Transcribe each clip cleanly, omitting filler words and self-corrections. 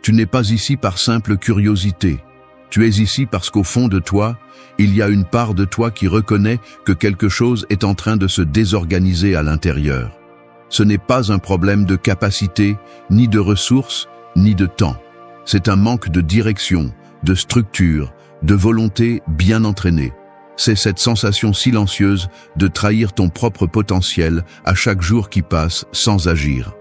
Tu n'es pas ici par simple curiosité. Tu es ici parce qu'au fond de toi, il y a une part de toi qui reconnaît que quelque chose est en train de se désorganiser à l'intérieur. Ce n'est pas un problème de capacité, ni de ressources, ni de temps. C'est un manque de direction, de structure, de volonté bien entraînée. C'est cette sensation silencieuse de trahir ton propre potentiel à chaque jour qui passe sans agir.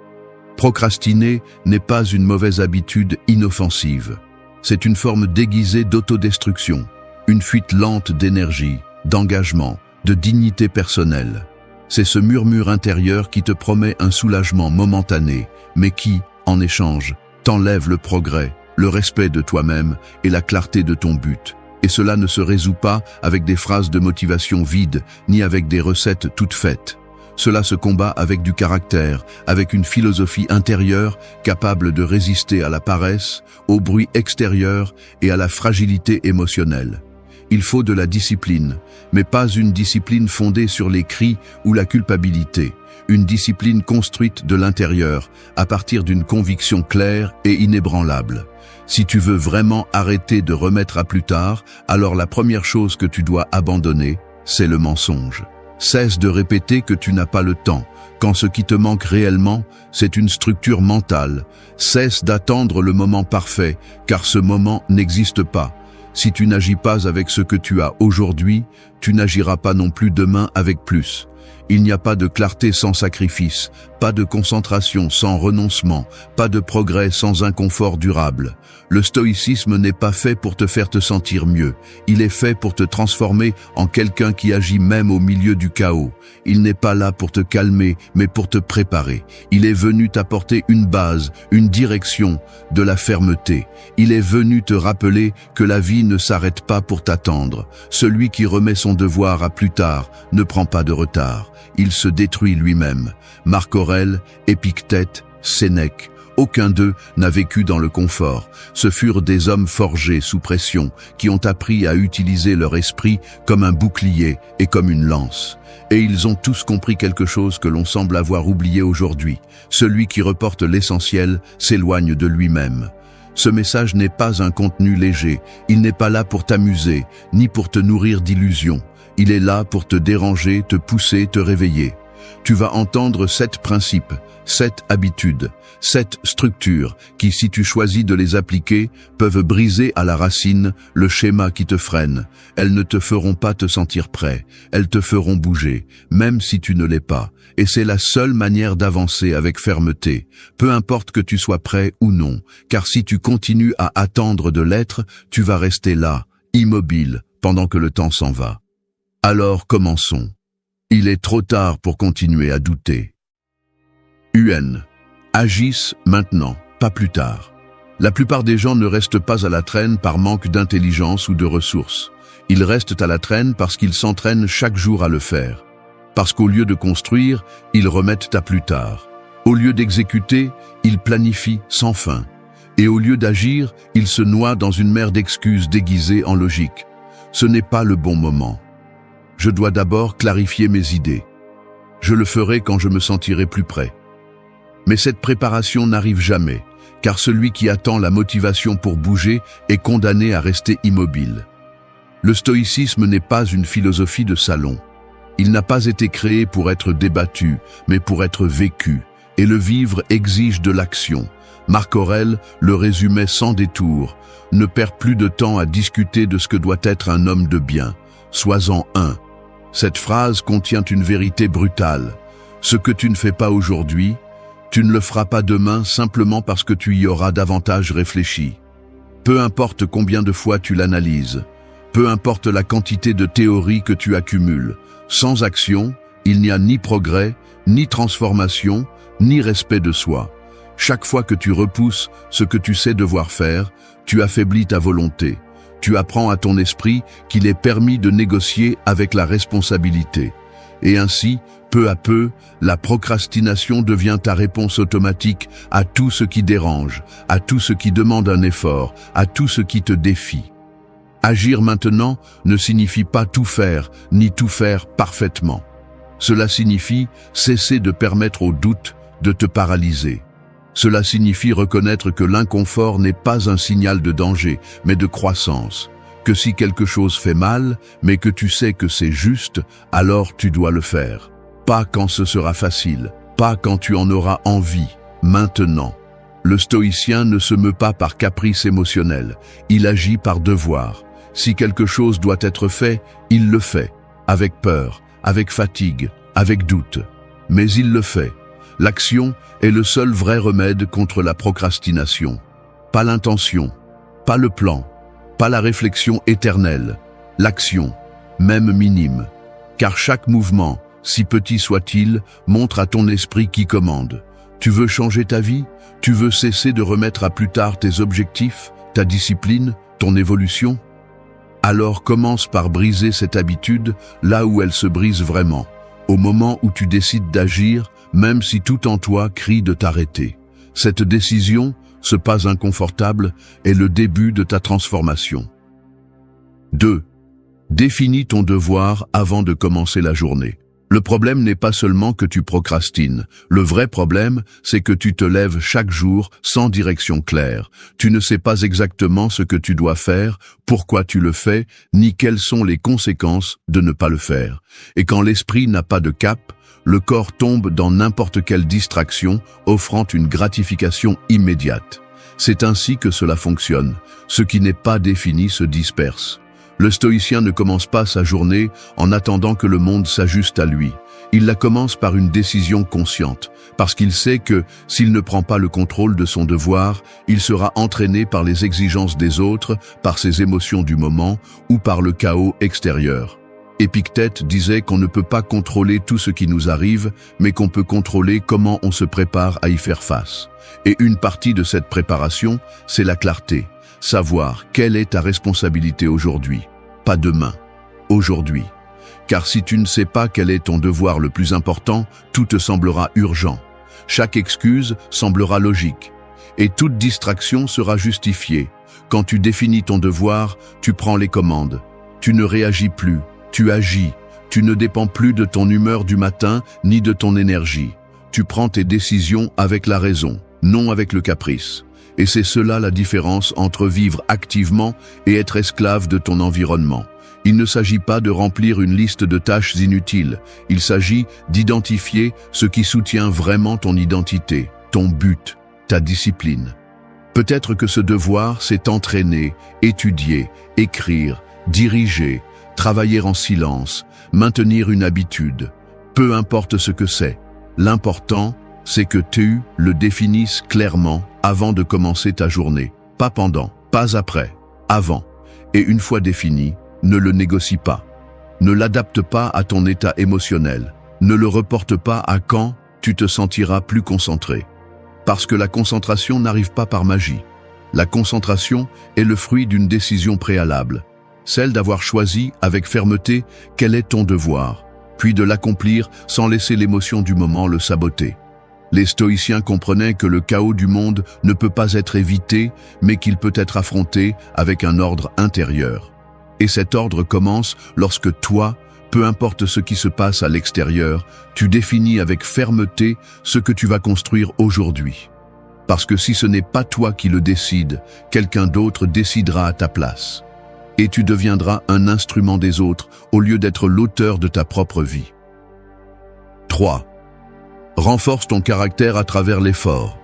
Procrastiner n'est pas une mauvaise habitude inoffensive. C'est une forme déguisée d'autodestruction, une fuite lente d'énergie, d'engagement, de dignité personnelle. C'est ce murmure intérieur qui te promet un soulagement momentané, mais qui, en échange, t'enlève le progrès, le respect de toi-même et la clarté de ton but. Et cela ne se résout pas avec des phrases de motivation vides, ni avec des recettes toutes faites. Cela se combat avec du caractère, avec une philosophie intérieure capable de résister à la paresse, au bruit extérieur et à la fragilité émotionnelle. Il faut de la discipline, mais pas une discipline fondée sur les cris ou la culpabilité. Une discipline construite de l'intérieur, à partir d'une conviction claire et inébranlable. Si tu veux vraiment arrêter de remettre à plus tard, alors la première chose que tu dois abandonner, c'est le mensonge. Cesse de répéter que tu n'as pas le temps, quand ce qui te manque réellement, c'est une structure mentale. Cesse d'attendre le moment parfait, car ce moment n'existe pas. Si tu n'agis pas avec ce que tu as aujourd'hui, tu n'agiras pas non plus demain avec plus. Il n'y a pas de clarté sans sacrifice, pas de concentration sans renoncement, pas de progrès sans inconfort durable. Le stoïcisme n'est pas fait pour te faire te sentir mieux, il est fait pour te transformer en quelqu'un qui agit même au milieu du chaos. Il n'est pas là pour te calmer, mais pour te préparer. Il est venu t'apporter une base, une direction, de la fermeté. Il est venu te rappeler que la vie ne s'arrête pas pour t'attendre. Celui qui remet son devoir à plus tard ne prend pas de retard. Il se détruit lui-même. Marc Aurèle, Épictète, Sénèque, aucun d'eux n'a vécu dans le confort. Ce furent des hommes forgés sous pression, qui ont appris à utiliser leur esprit comme un bouclier et comme une lance. Et ils ont tous compris quelque chose que l'on semble avoir oublié aujourd'hui. Celui qui reporte l'essentiel s'éloigne de lui-même. Ce message n'est pas un contenu léger, il n'est pas là pour t'amuser, ni pour te nourrir d'illusions. Il est là pour te déranger, te pousser, te réveiller. Tu vas entendre 7 principes, 7 habitudes, 7 structures qui, si tu choisis de les appliquer, peuvent briser à la racine le schéma qui te freine. Elles ne te feront pas te sentir prêt, elles te feront bouger, même si tu ne l'es pas. Et c'est la seule manière d'avancer avec fermeté, peu importe que tu sois prêt ou non, car si tu continues à attendre de l'être, tu vas rester là, immobile, pendant que le temps s'en va. Alors commençons. Il est trop tard pour continuer à douter. UN. Agissent maintenant, pas plus tard. La plupart des gens ne restent pas à la traîne par manque d'intelligence ou de ressources. Ils restent à la traîne parce qu'ils s'entraînent chaque jour à le faire. Parce qu'au lieu de construire, ils remettent à plus tard. Au lieu d'exécuter, ils planifient sans fin. Et au lieu d'agir, ils se noient dans une mer d'excuses déguisées en logique. Ce n'est pas le bon moment. Je dois d'abord clarifier mes idées. Je le ferai quand je me sentirai plus prêt. Mais cette préparation n'arrive jamais, car celui qui attend la motivation pour bouger est condamné à rester immobile. Le stoïcisme n'est pas une philosophie de salon. Il n'a pas été créé pour être débattu, mais pour être vécu, et le vivre exige de l'action. Marc Aurèle le résumait sans détour. Ne perds plus de temps à discuter de ce que doit être un homme de bien. Sois-en un. Cette phrase contient une vérité brutale. Ce que tu ne fais pas aujourd'hui, tu ne le feras pas demain simplement parce que tu y auras davantage réfléchi. Peu importe combien de fois tu l'analyses, peu importe la quantité de théories que tu accumules, sans action, il n'y a ni progrès, ni transformation, ni respect de soi. Chaque fois que tu repousses ce que tu sais devoir faire, tu affaiblis ta volonté. Tu apprends à ton esprit qu'il est permis de négocier avec la responsabilité. Et ainsi, peu à peu, la procrastination devient ta réponse automatique à tout ce qui dérange, à tout ce qui demande un effort, à tout ce qui te défie. Agir maintenant ne signifie pas tout faire, ni tout faire parfaitement. Cela signifie cesser de permettre au doute de te paralyser. Cela signifie reconnaître que l'inconfort n'est pas un signal de danger, mais de croissance. Que si quelque chose fait mal, mais que tu sais que c'est juste, alors tu dois le faire. Pas quand ce sera facile, pas quand tu en auras envie, maintenant. Le stoïcien ne se meut pas par caprice émotionnel, il agit par devoir. Si quelque chose doit être fait, il le fait, avec peur, avec fatigue, avec doute. Mais il le fait. L'action est le seul vrai remède contre la procrastination. Pas l'intention, pas le plan, pas la réflexion éternelle. L'action, même minime. Car chaque mouvement, si petit soit-il, montre à ton esprit qui commande. Tu veux changer ta vie? Tu veux cesser de remettre à plus tard tes objectifs, ta discipline, ton évolution? Alors commence par briser cette habitude là où elle se brise vraiment, au moment où tu décides d'agir, même si tout en toi crie de t'arrêter. Cette décision, ce pas inconfortable, est le début de ta transformation. 2. Définis ton devoir avant de commencer la journée. Le problème n'est pas seulement que tu procrastines. Le vrai problème, c'est que tu te lèves chaque jour sans direction claire. Tu ne sais pas exactement ce que tu dois faire, pourquoi tu le fais, ni quelles sont les conséquences de ne pas le faire. Et quand l'esprit n'a pas de cap, le corps tombe dans n'importe quelle distraction, offrant une gratification immédiate. C'est ainsi que cela fonctionne. Ce qui n'est pas défini se disperse. Le stoïcien ne commence pas sa journée en attendant que le monde s'ajuste à lui. Il la commence par une décision consciente, parce qu'il sait que, s'il ne prend pas le contrôle de son devoir, il sera entraîné par les exigences des autres, par ses émotions du moment ou par le chaos extérieur. Épictète disait qu'on ne peut pas contrôler tout ce qui nous arrive, mais qu'on peut contrôler comment on se prépare à y faire face. Et une partie de cette préparation, c'est la clarté. Savoir quelle est ta responsabilité aujourd'hui, pas demain, aujourd'hui. Car si tu ne sais pas quel est ton devoir le plus important, tout te semblera urgent. Chaque excuse semblera logique. Et toute distraction sera justifiée. Quand tu définis ton devoir, tu prends les commandes. Tu ne réagis plus, tu agis. Tu ne dépends plus de ton humeur du matin ni de ton énergie. Tu prends tes décisions avec la raison, non avec le caprice. Et c'est cela la différence entre vivre activement et être esclave de ton environnement. Il ne s'agit pas de remplir une liste de tâches inutiles. Il s'agit d'identifier ce qui soutient vraiment ton identité, ton but, ta discipline. Peut-être que ce devoir, c'est entraîner, étudier, écrire, diriger, travailler en silence, maintenir une habitude. Peu importe ce que c'est. L'important, c'est que tu le définisses clairement avant de commencer ta journée. Pas pendant, pas après, avant. Et une fois défini, ne le négocie pas. Ne l'adapte pas à ton état émotionnel. Ne le reporte pas à quand tu te sentiras plus concentré. Parce que la concentration n'arrive pas par magie. La concentration est le fruit d'une décision préalable. Celle d'avoir choisi avec fermeté quel est ton devoir, puis de l'accomplir sans laisser l'émotion du moment le saboter. Les stoïciens comprenaient que le chaos du monde ne peut pas être évité, mais qu'il peut être affronté avec un ordre intérieur. Et cet ordre commence lorsque toi, peu importe ce qui se passe à l'extérieur, tu définis avec fermeté ce que tu vas construire aujourd'hui. Parce que si ce n'est pas toi qui le décide, quelqu'un d'autre décidera à ta place. Et tu deviendras un instrument des autres au lieu d'être l'auteur de ta propre vie. 3. Renforce ton caractère à travers l'effort.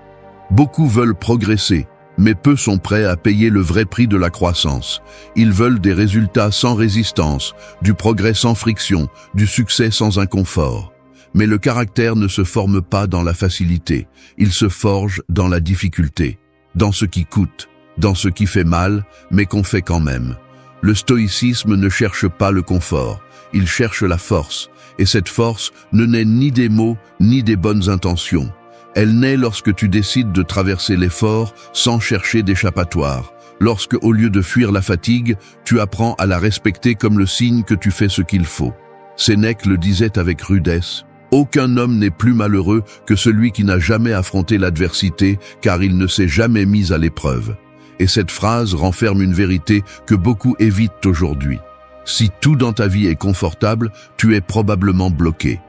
Beaucoup veulent progresser, mais peu sont prêts à payer le vrai prix de la croissance. Ils veulent des résultats sans résistance, du progrès sans friction, du succès sans inconfort. Mais le caractère ne se forme pas dans la facilité, il se forge dans la difficulté, dans ce qui coûte, dans ce qui fait mal, mais qu'on fait quand même. Le stoïcisme ne cherche pas le confort, il cherche la force. Et cette force ne naît ni des mots, ni des bonnes intentions. Elle naît lorsque tu décides de traverser l'effort sans chercher d'échappatoire. Lorsque, au lieu de fuir la fatigue, tu apprends à la respecter comme le signe que tu fais ce qu'il faut. Sénèque le disait avec rudesse. Aucun homme n'est plus malheureux que celui qui n'a jamais affronté l'adversité, car il ne s'est jamais mis à l'épreuve. Et cette phrase renferme une vérité que beaucoup évitent aujourd'hui. Si tout dans ta vie est confortable, tu es probablement bloqué.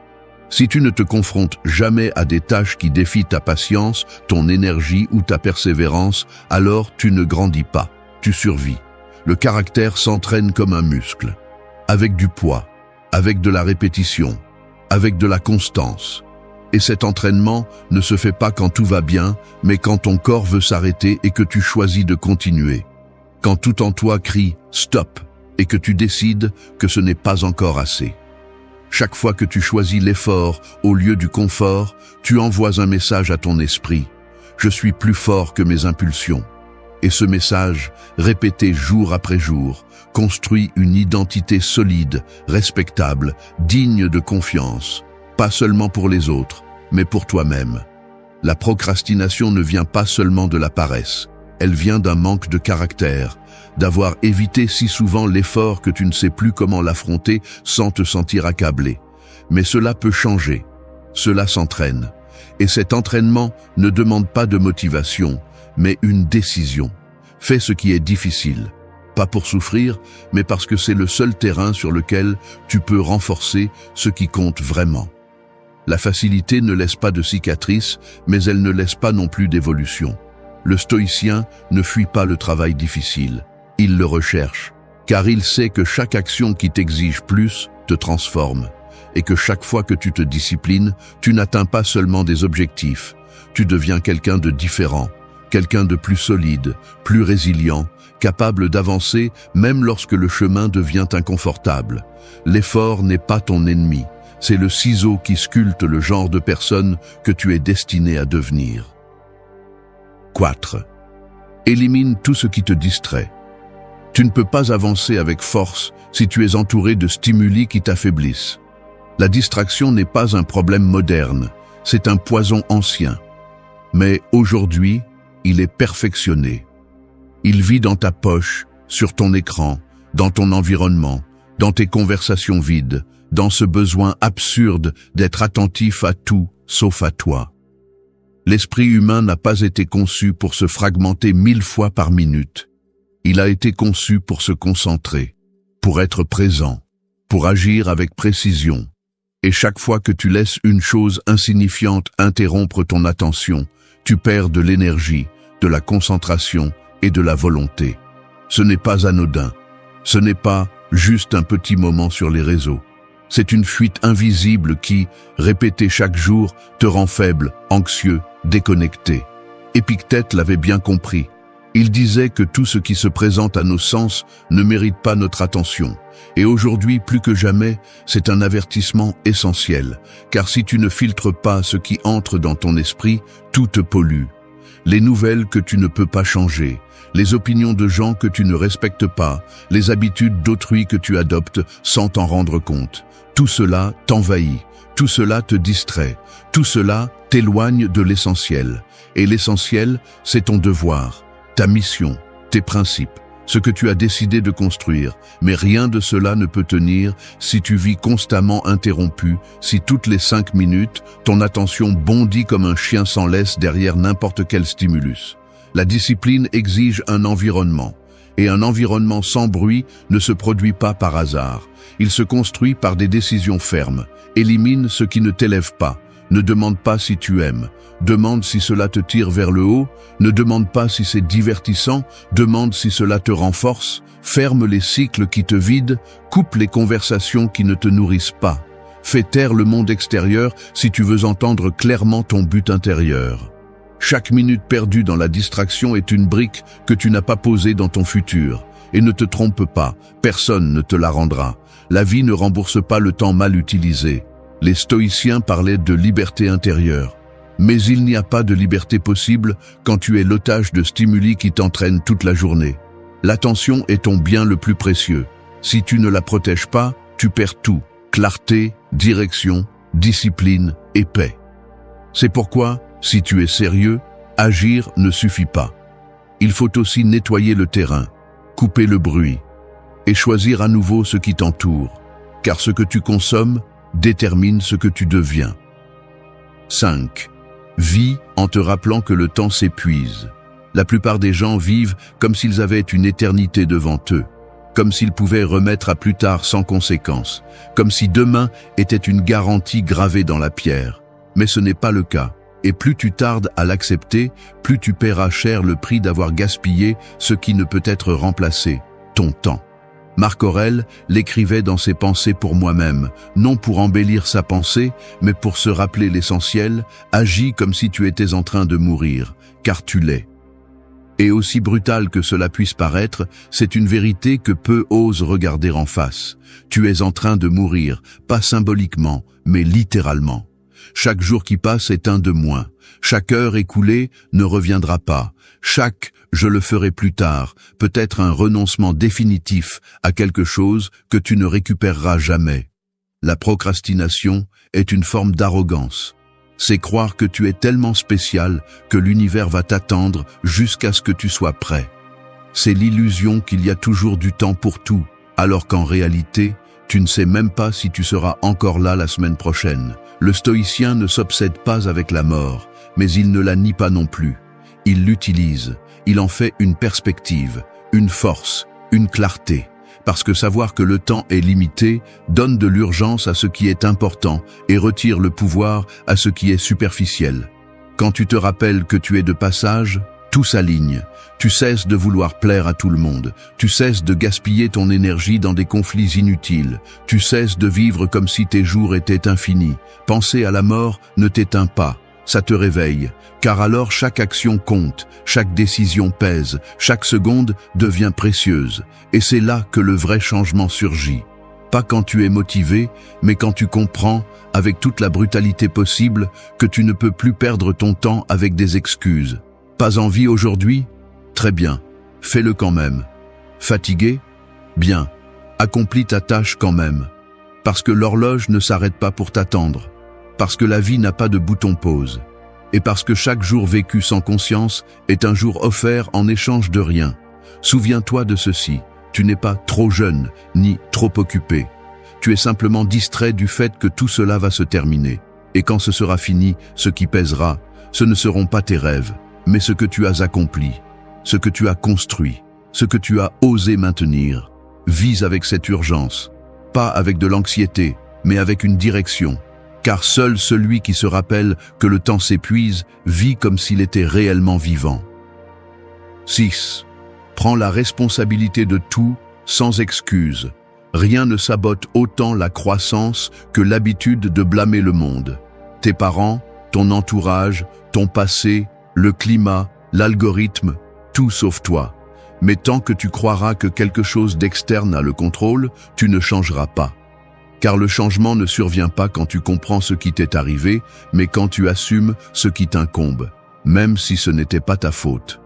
Si tu ne te confrontes jamais à des tâches qui défient ta patience, ton énergie ou ta persévérance, alors tu ne grandis pas, tu survis. Le caractère s'entraîne comme un muscle, avec du poids, avec de la répétition, avec de la constance. Et cet entraînement ne se fait pas quand tout va bien, mais quand ton corps veut s'arrêter et que tu choisis de continuer. Quand tout en toi crie « stop » et que tu décides que ce n'est pas encore assez. Chaque fois que tu choisis l'effort au lieu du confort, tu envoies un message à ton esprit. Je suis plus fort que mes impulsions. Et ce message, répété jour après jour, construit une identité solide, respectable, digne de confiance, pas seulement pour les autres, mais pour toi-même. La procrastination ne vient pas seulement de la paresse, elle vient d'un manque de caractère, d'avoir évité si souvent l'effort que tu ne sais plus comment l'affronter sans te sentir accablé. Mais cela peut changer, cela s'entraîne. Et cet entraînement ne demande pas de motivation, mais une décision. Fais ce qui est difficile, pas pour souffrir, mais parce que c'est le seul terrain sur lequel tu peux renforcer ce qui compte vraiment. La facilité ne laisse pas de cicatrices, mais elle ne laisse pas non plus d'évolution. Le stoïcien ne fuit pas le travail difficile. Il le recherche, car il sait que chaque action qui t'exige plus te transforme, et que chaque fois que tu te disciplines, tu n'atteins pas seulement des objectifs, tu deviens quelqu'un de différent, quelqu'un de plus solide, plus résilient, capable d'avancer même lorsque le chemin devient inconfortable. L'effort n'est pas ton ennemi, c'est le ciseau qui sculpte le genre de personne que tu es destiné à devenir. 4. Élimine tout ce qui te distrait. Tu ne peux pas avancer avec force si tu es entouré de stimuli qui t'affaiblissent. La distraction n'est pas un problème moderne, c'est un poison ancien. Mais aujourd'hui, il est perfectionné. Il vit dans ta poche, sur ton écran, dans ton environnement, dans tes conversations vides, dans ce besoin absurde d'être attentif à tout sauf à toi. L'esprit humain n'a pas été conçu pour se fragmenter 1000 fois par minute. Il a été conçu pour se concentrer, pour être présent, pour agir avec précision. Et chaque fois que tu laisses une chose insignifiante interrompre ton attention, tu perds de l'énergie, de la concentration et de la volonté. Ce n'est pas anodin. Ce n'est pas juste un petit moment sur les réseaux. C'est une fuite invisible qui, répétée chaque jour, te rend faible, anxieux, déconnecté. Épictète l'avait bien compris. Il disait que tout ce qui se présente à nos sens ne mérite pas notre attention. Et aujourd'hui, plus que jamais, c'est un avertissement essentiel. Car si tu ne filtres pas ce qui entre dans ton esprit, tout te pollue. Les nouvelles que tu ne peux pas changer, les opinions de gens que tu ne respectes pas, les habitudes d'autrui que tu adoptes sans t'en rendre compte. Tout cela t'envahit, tout cela te distrait, tout cela t'éloigne de l'essentiel. Et l'essentiel, c'est ton devoir, ta mission, tes principes, ce que tu as décidé de construire. Mais rien de cela ne peut tenir si tu vis constamment interrompu, si toutes les 5 minutes, ton attention bondit comme un chien sans laisse derrière n'importe quel stimulus. La discipline exige un environnement. Et un environnement sans bruit ne se produit pas par hasard. Il se construit par des décisions fermes. Élimine ce qui ne t'élève pas. Ne demande pas si tu aimes. Demande si cela te tire vers le haut. Ne demande pas si c'est divertissant. Demande si cela te renforce. Ferme les cycles qui te vident. Coupe les conversations qui ne te nourrissent pas. Fais taire le monde extérieur si tu veux entendre clairement ton but intérieur. Chaque minute perdue dans la distraction est une brique que tu n'as pas posée dans ton futur. Et ne te trompe pas, personne ne te la rendra. La vie ne rembourse pas le temps mal utilisé. Les stoïciens parlaient de liberté intérieure. Mais il n'y a pas de liberté possible quand tu es l'otage de stimuli qui t'entraînent toute la journée. L'attention est ton bien le plus précieux. Si tu ne la protèges pas, tu perds tout. Clarté, direction, discipline et paix. C'est pourquoi, si tu es sérieux, agir ne suffit pas. Il faut aussi nettoyer le terrain, couper le bruit et choisir à nouveau ce qui t'entoure, car ce que tu consommes détermine ce que tu deviens. 5. Vis en te rappelant que le temps s'épuise. La plupart des gens vivent comme s'ils avaient une éternité devant eux, comme s'il pouvait remettre à plus tard sans conséquence, comme si demain était une garantie gravée dans la pierre. Mais ce n'est pas le cas. Et plus tu tardes à l'accepter, plus tu paieras cher le prix d'avoir gaspillé ce qui ne peut être remplacé, ton temps. Marc Aurèle l'écrivait dans ses pensées pour moi-même, non pour embellir sa pensée, mais pour se rappeler l'essentiel, agis comme si tu étais en train de mourir, car tu l'es. Et aussi brutal que cela puisse paraître, c'est une vérité que peu osent regarder en face. Tu es en train de mourir, pas symboliquement, mais littéralement. Chaque jour qui passe est un de moins. Chaque heure écoulée ne reviendra pas. Chaque « je le ferai plus tard » peut être un renoncement définitif à quelque chose que tu ne récupéreras jamais. La procrastination est une forme d'arrogance. C'est croire que tu es tellement spécial que l'univers va t'attendre jusqu'à ce que tu sois prêt. C'est l'illusion qu'il y a toujours du temps pour tout, alors qu'en réalité, tu ne sais même pas si tu seras encore là la semaine prochaine. Le stoïcien ne s'obsède pas avec la mort, mais il ne la nie pas non plus. Il l'utilise, il en fait une perspective, une force, une clarté. Parce que savoir que le temps est limité donne de l'urgence à ce qui est important et retire le pouvoir à ce qui est superficiel. Quand tu te rappelles que tu es de passage, tout s'aligne. Tu cesses de vouloir plaire à tout le monde. Tu cesses de gaspiller ton énergie dans des conflits inutiles. Tu cesses de vivre comme si tes jours étaient infinis. Penser à la mort ne t'éteint pas. Ça te réveille, car alors chaque action compte, chaque décision pèse, chaque seconde devient précieuse. Et c'est là que le vrai changement surgit. Pas quand tu es motivé, mais quand tu comprends, avec toute la brutalité possible, que tu ne peux plus perdre ton temps avec des excuses. Pas envie aujourd'hui? Très bien, fais-le quand même. Fatigué? Bien, accomplis ta tâche quand même. Parce que l'horloge ne s'arrête pas pour t'attendre. Parce que la vie n'a pas de bouton pause. Et parce que chaque jour vécu sans conscience est un jour offert en échange de rien. Souviens-toi de ceci, tu n'es pas trop jeune, ni trop occupé. Tu es simplement distrait du fait que tout cela va se terminer. Et quand ce sera fini, ce qui pèsera, ce ne seront pas tes rêves, mais ce que tu as accompli, ce que tu as construit, ce que tu as osé maintenir. Vise avec cette urgence, pas avec de l'anxiété, mais avec une direction. Car seul celui qui se rappelle que le temps s'épuise vit comme s'il était réellement vivant. 6. Prends la responsabilité de tout sans excuse. Rien ne sabote autant la croissance que l'habitude de blâmer le monde. Tes parents, ton entourage, ton passé, le climat, l'algorithme, tout sauf toi. Mais tant que tu croiras que quelque chose d'externe a le contrôle, tu ne changeras pas. Car le changement ne survient pas quand tu comprends ce qui t'est arrivé, mais quand tu assumes ce qui t'incombe, même si ce n'était pas ta faute.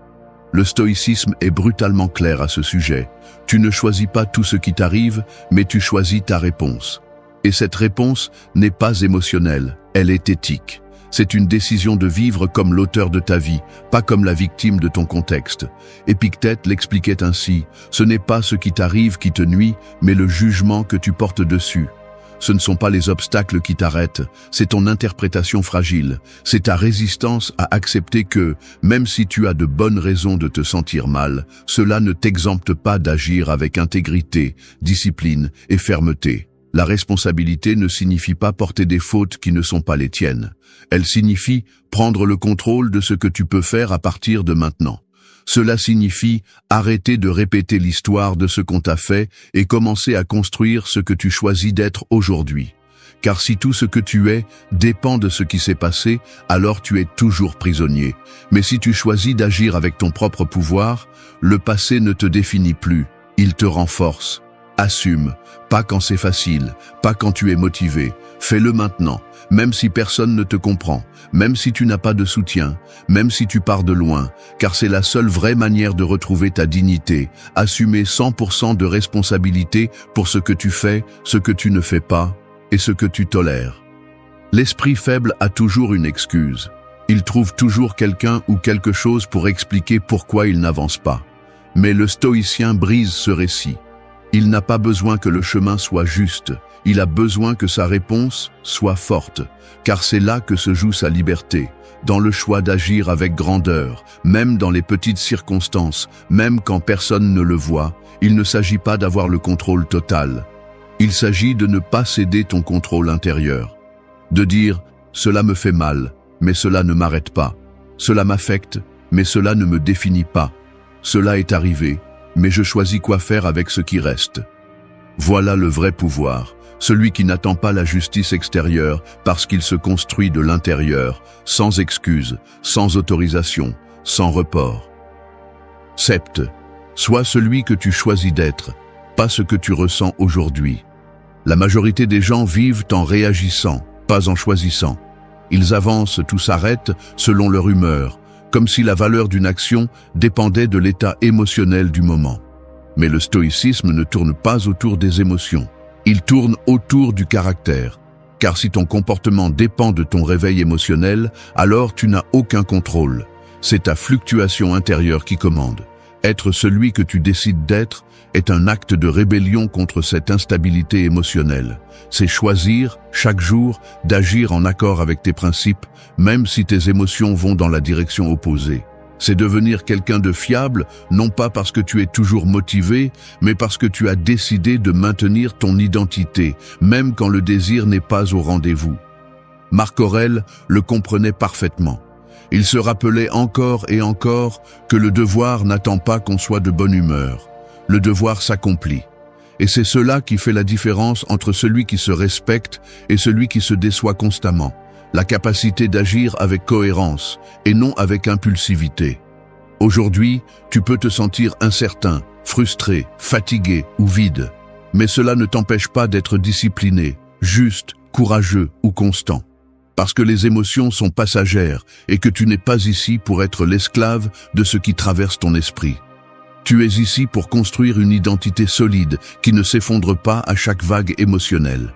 Le stoïcisme est brutalement clair à ce sujet. Tu ne choisis pas tout ce qui t'arrive, mais tu choisis ta réponse. Et cette réponse n'est pas émotionnelle, elle est éthique. C'est une décision de vivre comme l'auteur de ta vie, pas comme la victime de ton contexte. Épictète l'expliquait ainsi, ce n'est pas ce qui t'arrive qui te nuit, mais le jugement que tu portes dessus. Ce ne sont pas les obstacles qui t'arrêtent, c'est ton interprétation fragile, c'est ta résistance à accepter que, même si tu as de bonnes raisons de te sentir mal, cela ne t'exempte pas d'agir avec intégrité, discipline et fermeté. La responsabilité ne signifie pas porter des fautes qui ne sont pas les tiennes. Elle signifie prendre le contrôle de ce que tu peux faire à partir de maintenant. Cela signifie arrêter de répéter l'histoire de ce qu'on t'a fait et commencer à construire ce que tu choisis d'être aujourd'hui. Car si tout ce que tu es dépend de ce qui s'est passé, alors tu es toujours prisonnier. Mais si tu choisis d'agir avec ton propre pouvoir, le passé ne te définit plus, il te renforce. Assume, pas quand c'est facile, pas quand tu es motivé. Fais-le maintenant, même si personne ne te comprend, même si tu n'as pas de soutien, même si tu pars de loin, car c'est la seule vraie manière de retrouver ta dignité, assumer 100% de responsabilité pour ce que tu fais, ce que tu ne fais pas et ce que tu tolères. L'esprit faible a toujours une excuse. Il trouve toujours quelqu'un ou quelque chose pour expliquer pourquoi il n'avance pas. Mais le stoïcien brise ce récit. Il n'a pas besoin que le chemin soit juste, il a besoin que sa réponse soit forte, car c'est là que se joue sa liberté, dans le choix d'agir avec grandeur, même dans les petites circonstances, même quand personne ne le voit. Il ne s'agit pas d'avoir le contrôle total. Il s'agit de ne pas céder ton contrôle intérieur. De dire « cela me fait mal, mais cela ne m'arrête pas. Cela m'affecte, mais cela ne me définit pas. Cela est arrivé, mais je choisis quoi faire avec ce qui reste. » Voilà le vrai pouvoir, celui qui n'attend pas la justice extérieure parce qu'il se construit de l'intérieur, sans excuse, sans autorisation, sans report. Sept. Sois celui que tu choisis d'être, pas ce que tu ressens aujourd'hui. La majorité des gens vivent en réagissant, pas en choisissant. Ils avancent, tout s'arrête selon leur humeur, comme si la valeur d'une action dépendait de l'état émotionnel du moment. Mais le stoïcisme ne tourne pas autour des émotions, il tourne autour du caractère. Car si ton comportement dépend de ton réveil émotionnel, alors tu n'as aucun contrôle. C'est ta fluctuation intérieure qui commande. Être celui que tu décides d'être est un acte de rébellion contre cette instabilité émotionnelle. C'est choisir, chaque jour, d'agir en accord avec tes principes, même si tes émotions vont dans la direction opposée. C'est devenir quelqu'un de fiable, non pas parce que tu es toujours motivé, mais parce que tu as décidé de maintenir ton identité, même quand le désir n'est pas au rendez-vous. Marc Aurèle le comprenait parfaitement. Il se rappelait encore et encore que le devoir n'attend pas qu'on soit de bonne humeur. Le devoir s'accomplit. Et c'est cela qui fait la différence entre celui qui se respecte et celui qui se déçoit constamment. La capacité d'agir avec cohérence et non avec impulsivité. Aujourd'hui, tu peux te sentir incertain, frustré, fatigué ou vide. Mais cela ne t'empêche pas d'être discipliné, juste, courageux ou constant. Parce que les émotions sont passagères et que tu n'es pas ici pour être l'esclave de ce qui traverse ton esprit. Tu es ici pour construire une identité solide qui ne s'effondre pas à chaque vague émotionnelle.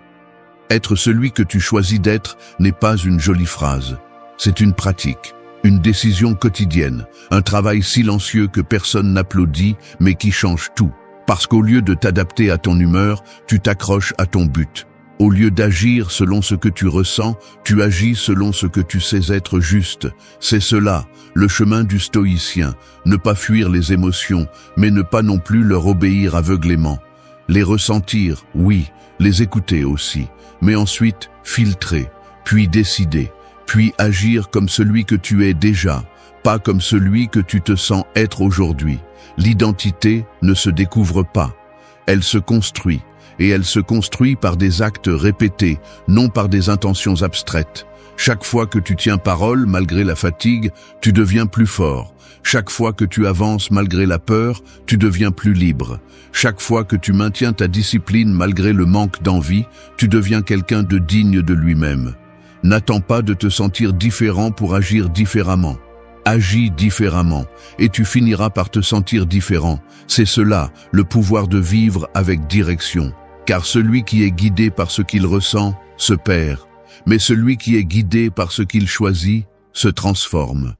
Être celui que tu choisis d'être n'est pas une jolie phrase. C'est une pratique, une décision quotidienne, un travail silencieux que personne n'applaudit mais qui change tout. Parce qu'au lieu de t'adapter à ton humeur, tu t'accroches à ton but. Au lieu d'agir selon ce que tu ressens, tu agis selon ce que tu sais être juste. C'est cela, le chemin du stoïcien. Ne pas fuir les émotions, mais ne pas non plus leur obéir aveuglément. Les ressentir, oui, les écouter aussi, mais ensuite filtrer, puis décider, puis agir comme celui que tu es déjà, pas comme celui que tu te sens être aujourd'hui. L'identité ne se découvre pas, elle se construit. Et elle se construit par des actes répétés, non par des intentions abstraites. Chaque fois que tu tiens parole, malgré la fatigue, tu deviens plus fort. Chaque fois que tu avances malgré la peur, tu deviens plus libre. Chaque fois que tu maintiens ta discipline malgré le manque d'envie, tu deviens quelqu'un de digne de lui-même. N'attends pas de te sentir différent pour agir différemment. Agis différemment, et tu finiras par te sentir différent. C'est cela, le pouvoir de vivre avec direction. Car celui qui est guidé par ce qu'il ressent se perd, mais celui qui est guidé par ce qu'il choisit se transforme.